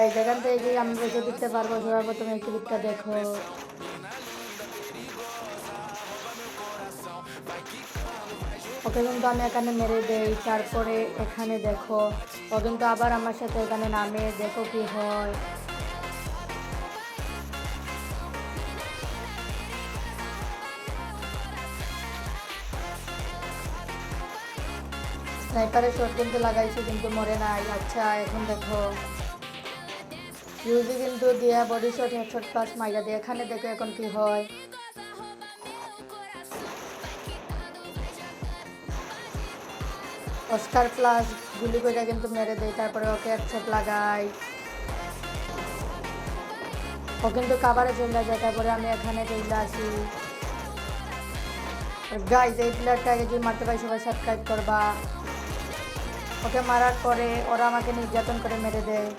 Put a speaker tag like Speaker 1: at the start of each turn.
Speaker 1: এই যেখান থেকে আমরা রেখে দিতে পারবো। সবার প্রথমে এই ক্লিপটা দেখো। ওকে কিন্তু আমি এখানে মেরে দেই। তারপরে এখানে দেখো ও কিন্তু আবার আমার সাথে এখানে নামে, দেখো কি হয়। স্নাইপারের শট কিন্তু লাগাইছি কিন্তু মরে নাই। আচ্ছা এখন দেখো ইউজি কিন্তু দিয়া বডি শট হেডশট প্লাস মাইরা দিয়ে। এখানে দেখো এখন কি হয়। অস্কার প্লাস গুলি করে কিন্তু মেরে দেয়। তারপরে ওকে হেডশট লাগাই, ও কিন্তু কাভারে চলে যায়। তারপরে আমি এখানে চলে আসি। গাইজ এই প্লেয়ারটাকে যদি মারতে পারি সবাই সাবস্ক্রাইব করবা। ওকে মারার পরে ওরা আমাকে নির্যাতন করে মেরে দেয়।